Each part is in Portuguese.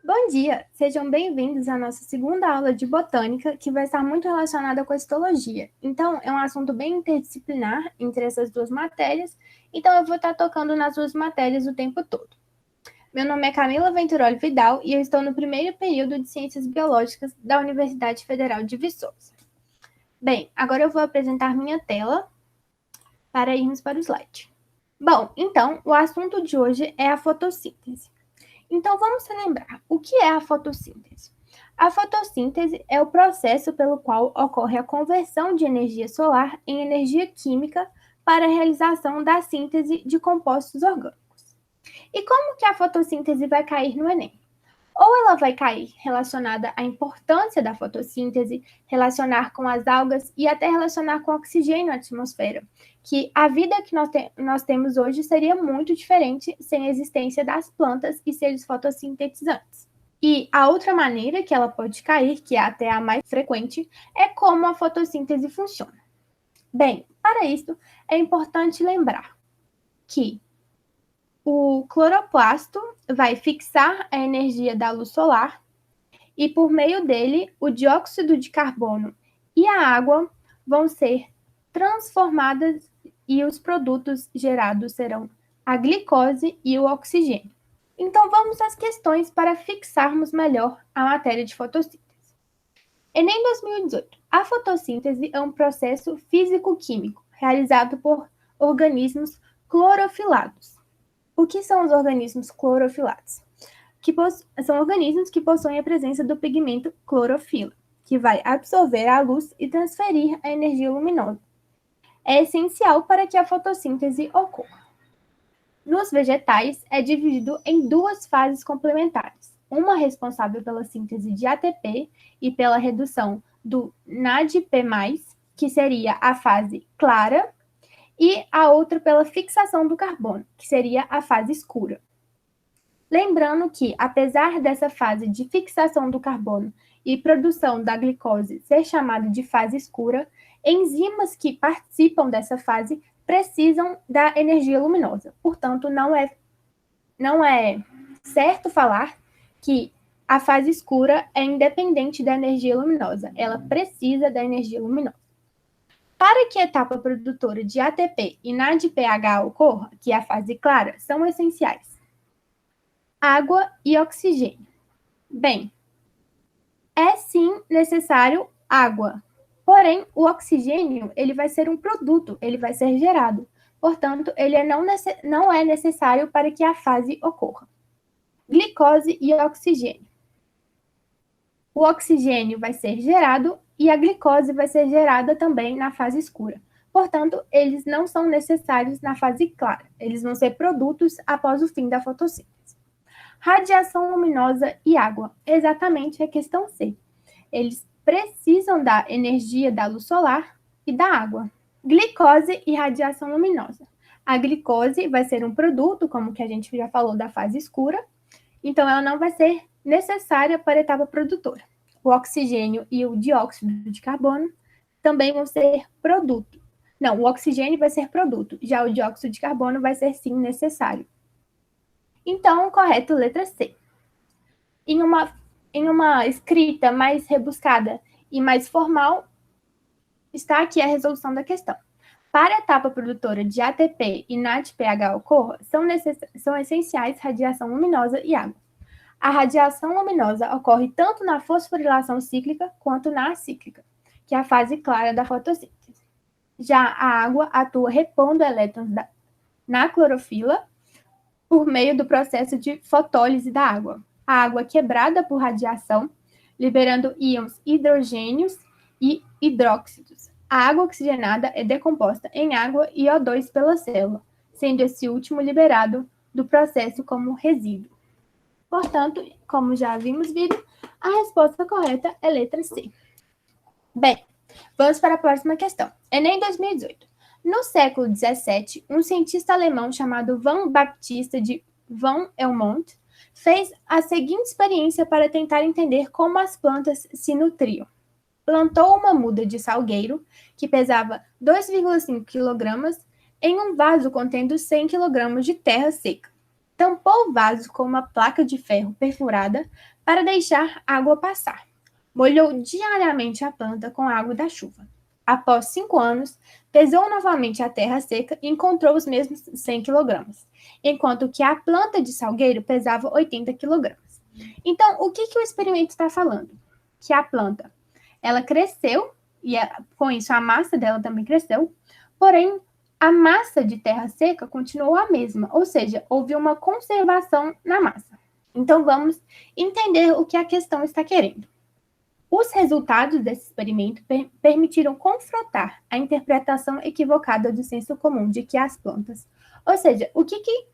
Bom dia! Sejam bem-vindos à nossa segunda aula de botânica, que vai estar muito relacionada com a histologia. Então, é um assunto bem interdisciplinar entre essas duas matérias, então eu vou estar tocando nas duas matérias o tempo todo. Meu nome é Camila Venturoli Vidal e eu estou no primeiro período de Ciências Biológicas da Universidade Federal de Viçosa. Bem, agora eu vou apresentar minha tela para irmos para o slide. Bom, então, o assunto de hoje é a fotossíntese. Então, vamos relembrar o que é a fotossíntese. A fotossíntese é o processo pelo qual ocorre a conversão de energia solar em energia química para a realização da síntese de compostos orgânicos. E como que a fotossíntese vai cair no Enem? Ou ela vai cair relacionada à importância da fotossíntese, relacionar com as algas e até relacionar com o oxigênio na atmosfera, que a vida que nós temos hoje seria muito diferente sem a existência das plantas e seres fotossintetizantes. E a outra maneira que ela pode cair, que é até a mais frequente, é como a fotossíntese funciona. Bem, para isso é importante lembrar que o cloroplasto vai fixar a energia da luz solar e, por meio dele, o dióxido de carbono e a água vão ser transformadas e os produtos gerados serão a glicose e o oxigênio. Então, vamos às questões para fixarmos melhor a matéria de fotossíntese. Enem 2018. A fotossíntese é um processo físico-químico realizado por organismos clorofilados. O que são os organismos clorofilados? São organismos que possuem a presença do pigmento clorofila, que vai absorver a luz e transferir a energia luminosa. É essencial para que a fotossíntese ocorra. Nos vegetais, é dividido em duas fases complementares, uma responsável pela síntese de ATP e pela redução do NADP+, que seria a fase clara, e a outra pela fixação do carbono, que seria a fase escura. Lembrando que, apesar dessa fase de fixação do carbono e produção da glicose ser chamada de fase escura, enzimas que participam dessa fase precisam da energia luminosa. Portanto, não é certo falar que a fase escura é independente da energia luminosa. Ela precisa da energia luminosa. Para que a etapa produtora de ATP e NADPH ocorra, que é a fase clara, são essenciais água e oxigênio. Bem, é sim necessário água, porém o oxigênio ele vai ser um produto, ele vai ser gerado. Portanto, ele não é necessário para que a fase ocorra. Glicose e oxigênio. O oxigênio vai ser gerado e a glicose vai ser gerada também na fase escura. Portanto, eles não são necessários na fase clara. Eles vão ser produtos após o fim da fotossíntese. Radiação luminosa e água. Exatamente a questão C. Eles precisam da energia da luz solar e da água. Glicose e radiação luminosa. A glicose vai ser um produto, como que a gente já falou, da fase escura, então ela não vai ser necessária para a etapa produtora. O oxigênio e o dióxido de carbono também vão ser produto. Não, o oxigênio vai ser produto, já o dióxido de carbono vai ser sim necessário. Então, correto, letra C. Em uma escrita mais rebuscada e mais formal, está aqui a resolução da questão. Para a etapa produtora de ATP e NADPH ocorra, são essenciais radiação luminosa e água. A radiação luminosa ocorre tanto na fosforilação cíclica quanto na acíclica, que é a fase clara da fotossíntese. Já a água atua repondo elétrons na clorofila por meio do processo de fotólise da água. A água é quebrada por radiação, liberando íons hidrogênios e hidróxidos. A água oxigenada é decomposta em água e O2 pela célula, sendo esse último liberado do processo como resíduo. Portanto, como já havíamos visto, a resposta correta é letra C. Bem, vamos para a próxima questão. Enem 2018. No século XVII, um cientista alemão chamado Van Baptista de Van Helmont fez a seguinte experiência para tentar entender como as plantas se nutriam. Plantou uma muda de salgueiro, que pesava 2,5 kg, em um vaso contendo 100 kg de terra seca. tampou o vaso com uma placa de ferro perfurada para deixar água passar. Molhou diariamente a planta com a água da chuva. Após 5 anos, pesou novamente a terra seca e encontrou os mesmos 100 quilogramas, enquanto que a planta de salgueiro pesava 80 quilogramas. Então, o que o experimento está falando? Que a planta, ela cresceu, e com isso a massa dela também cresceu, porém, a massa de terra seca continuou a mesma, ou seja, houve uma conservação na massa. Então, vamos entender o que a questão está querendo. Os resultados desse experimento permitiram confrontar a interpretação equivocada do senso comum de que as plantas, ou seja, o que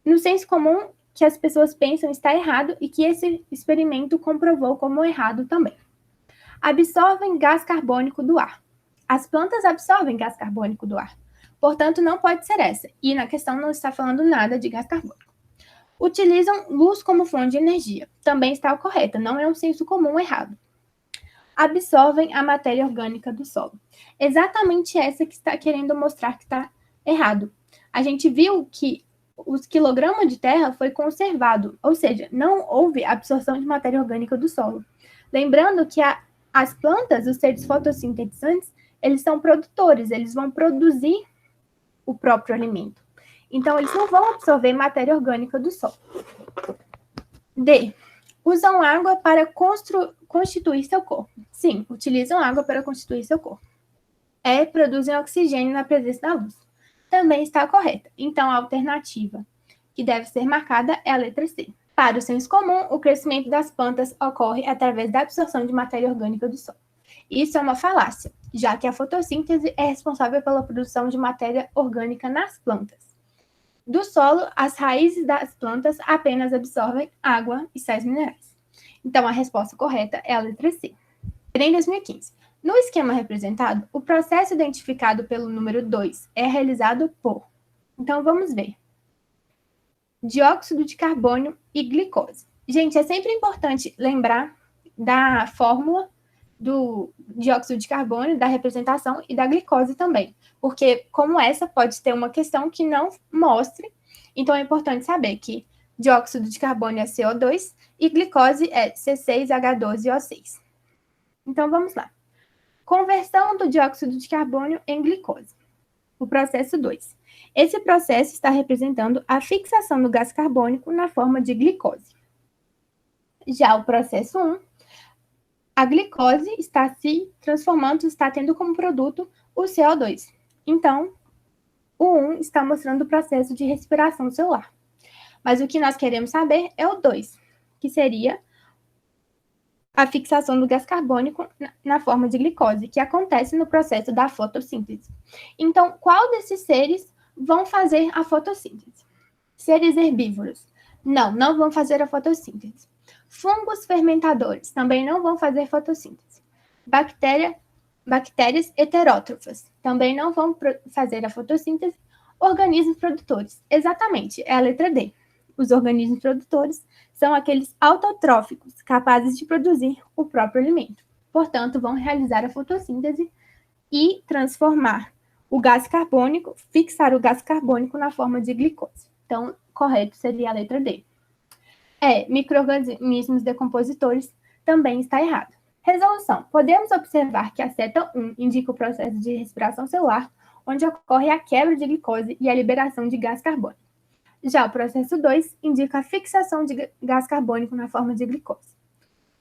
no senso comum que as pessoas pensam está errado e que esse experimento comprovou como errado também. Absorvem gás carbônico do ar. As plantas absorvem gás carbônico do ar, portanto não pode ser essa, e na questão não está falando nada de gás carbônico. Utilizam luz como fonte de energia, também está correta, não é um senso comum errado. Absorvem a matéria orgânica do solo. Exatamente essa que está querendo mostrar que está errado. A gente viu que os quilogramas de terra foi conservado, ou seja, não houve absorção de matéria orgânica do solo. Lembrando que as plantas, os seres fotossintetizantes, eles são produtores, eles vão produzir o próprio alimento. Então, eles não vão absorver matéria orgânica do solo. D. Usam água para constituir seu corpo. Sim, utilizam água para constituir seu corpo. E. Produzem oxigênio na presença da luz. Também está correta. Então, a alternativa que deve ser marcada é a letra C. Para o senso comum, o crescimento das plantas ocorre através da absorção de matéria orgânica do solo. Isso é uma falácia, já que a fotossíntese é responsável pela produção de matéria orgânica nas plantas. Do solo, as raízes das plantas apenas absorvem água e sais minerais. Então, a resposta correta é a letra C. Em 2015. No esquema representado, o processo identificado pelo número 2 é realizado por... Então, vamos ver. Dióxido de carbono e glicose. Gente, é sempre importante lembrar da fórmula do dióxido de carbono, da representação e da glicose também. Porque, como essa, pode ter uma questão que não mostre. Então, é importante saber que dióxido de carbono é CO2 e glicose é C6H12O6. Então, vamos lá. Conversão do dióxido de carbono em glicose. O processo 2. Esse processo está representando a fixação do gás carbônico na forma de glicose. Já o processo 1, a glicose está se transformando, está tendo como produto o CO2. Então, o 1 está mostrando o processo de respiração celular. Mas o que nós queremos saber é o 2, que seria a fixação do gás carbônico na forma de glicose, que acontece no processo da fotossíntese. Então, qual desses seres vão fazer a fotossíntese? Seres herbívoros. Não vão fazer a fotossíntese. Fungos fermentadores também não vão fazer fotossíntese. Bactérias heterótrofas também não vão fazer a fotossíntese. Organismos produtores. Exatamente, é a letra D. Os organismos produtores são aqueles autotróficos, capazes de produzir o próprio alimento. Portanto, vão realizar a fotossíntese e transformar o gás carbônico, fixar o gás carbônico na forma de glicose. Então, correto seria a letra D. Micro-organismos decompositores também está errado. Resolução. Podemos observar que a seta 1 indica o processo de respiração celular, onde ocorre a quebra de glicose e a liberação de gás carbônico. Já o processo 2 indica a fixação de gás carbônico na forma de glicose.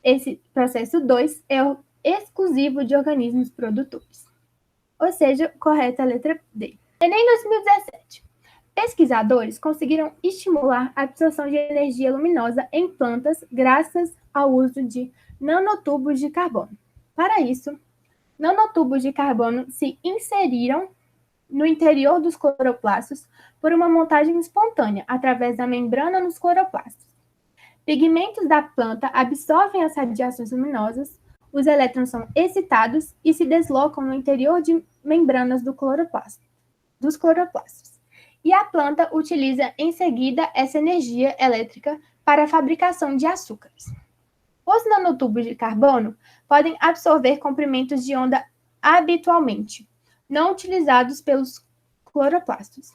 Esse processo 2 é o exclusivo de organismos produtores. Ou seja, correta a letra D. Enem 2017. Pesquisadores conseguiram estimular a absorção de energia luminosa em plantas graças ao uso de nanotubos de carbono. Para isso, nanotubos de carbono se inseriram no interior dos cloroplastos por uma montagem espontânea, através da membrana nos cloroplastos. Pigmentos da planta absorvem as radiações luminosas, os elétrons são excitados e se deslocam no interior de membranas dos cloroplastos. E a planta utiliza em seguida essa energia elétrica para a fabricação de açúcares. Os nanotubos de carbono podem absorver comprimentos de onda habitualmente não utilizados pelos cloroplastos.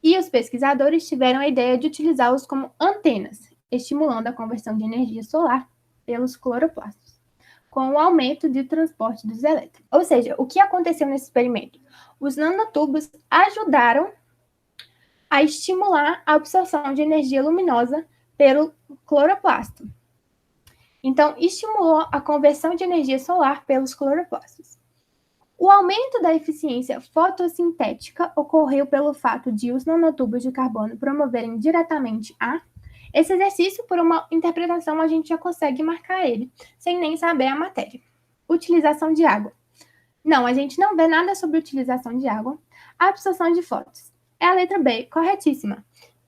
E os pesquisadores tiveram a ideia de utilizá-los como antenas, estimulando a conversão de energia solar pelos cloroplastos, com o aumento de transporte dos elétrons. Ou seja, o que aconteceu nesse experimento? Os nanotubos ajudaram a estimular a absorção de energia luminosa pelo cloroplasto. Então, estimulou a conversão de energia solar pelos cloroplastos. O aumento da eficiência fotossintética ocorreu pelo fato de os nanotubos de carbono promoverem diretamente esse exercício, por uma interpretação, a gente já consegue marcar ele, sem nem saber a matéria. Utilização de água. Não, a gente não vê nada sobre utilização de água. A absorção de fótons. É a letra B, corretíssima.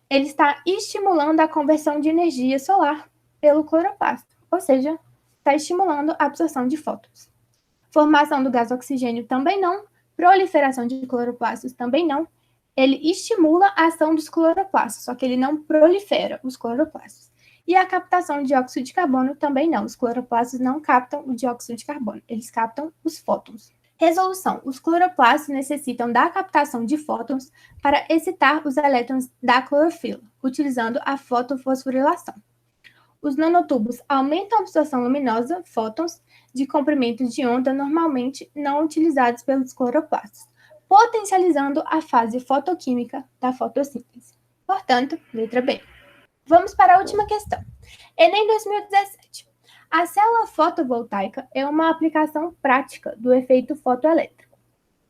Ele está estimulando a conversão de energia solar pelo cloroplasto, ou seja, está estimulando a absorção de fótons. Formação do gás oxigênio também não. Proliferação de cloroplastos também não. Ele estimula a ação dos cloroplastos, só que ele não prolifera os cloroplastos. E a captação de dióxido de carbono também não. Os cloroplastos não captam o dióxido de carbono, eles captam os fótons. Resolução. Os cloroplastos necessitam da captação de fótons para excitar os elétrons da clorofila, utilizando a fotofosforilação. Os nanotubos aumentam a absorção luminosa, fótons, de comprimentos de onda normalmente não utilizados pelos cloroplastos, potencializando a fase fotoquímica da fotossíntese. Portanto, letra B. Vamos para a última questão. Enem 2017. A célula fotovoltaica é uma aplicação prática do efeito fotoelétrico.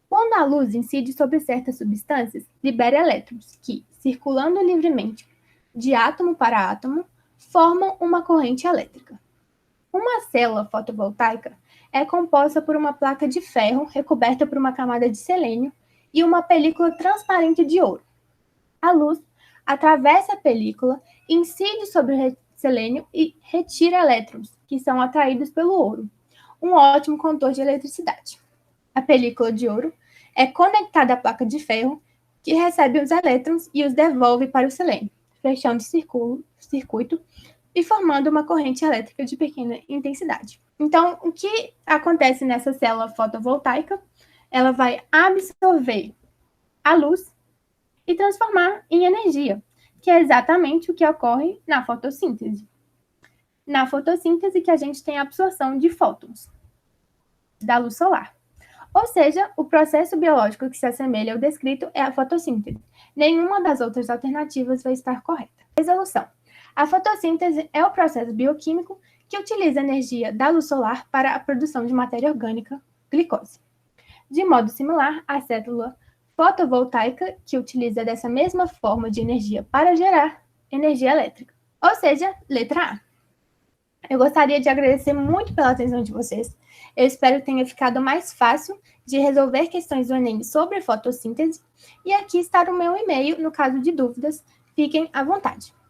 Quando a luz incide sobre certas substâncias, libera elétrons que, circulando livremente de átomo para átomo, formam uma corrente elétrica. Uma célula fotovoltaica é composta por uma placa de ferro recoberta por uma camada de selênio e uma película transparente de ouro. A luz atravessa a película, incide sobre o selênio e retira elétrons, que são atraídos pelo ouro, um ótimo condutor de eletricidade. A película de ouro é conectada à placa de ferro, que recebe os elétrons e os devolve para o selênio, fechando o circuito e formando uma corrente elétrica de pequena intensidade. Então, o que acontece nessa célula fotovoltaica? Ela vai absorver a luz e transformar em energia, que é exatamente o que ocorre na fotossíntese. Na fotossíntese que a gente tem a absorção de fótons da luz solar. Ou seja, o processo biológico que se assemelha ao descrito é a fotossíntese. Nenhuma das outras alternativas vai estar correta. Resolução. A fotossíntese é o processo bioquímico que utiliza a energia da luz solar para a produção de matéria orgânica, glicose. De modo similar, a célula fotovoltaica, que utiliza dessa mesma forma de energia para gerar energia elétrica. Ou seja, letra A. Eu gostaria de agradecer muito pela atenção de vocês. Eu espero que tenha ficado mais fácil de resolver questões do Enem sobre fotossíntese. E aqui está o meu e-mail, no caso de dúvidas, fiquem à vontade.